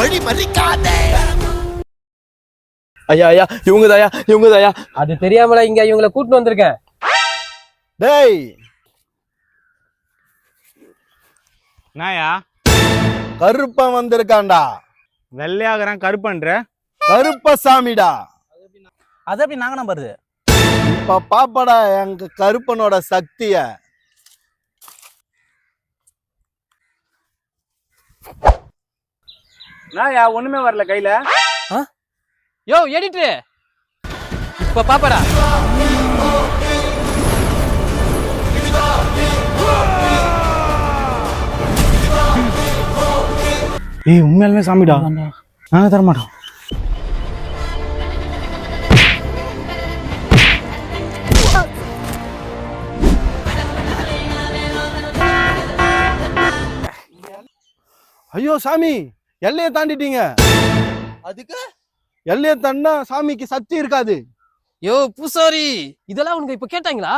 வழி மறிக்காதே. ஐயா ஐயா இவங்க தாயா. அது தெரியாமல இங்க இவங்களை கூட்டிட்டு வந்திருக்கேன். டேய் நாயா கருப்பன் வந்திருக்கான்டா. வெள்ளையாகிறான் கருப்பன்ற கருப்பசாமிடா. அது எப்படி நாங்க நம்புறது? இப்ப பாப்படா எங்க கருப்பனோட சக்திய. நாயா ஒண்ணுமே வரல கையில. யோ எடிட்டர் இப்ப பாப்படா. ஏய் உண்மையாலுமே சாமிடா. நாங்க தரமாட்டோம். ஐயோ சாமி எல்லையை தாண்டிட்டீங்க. அதுக்கு எல்லையை தாண்டா சாமிக்கு சக்தி இருக்காது. யோ பூசாரி இதெல்லாம் உனக்கு இப்ப கேட்டாங்களா?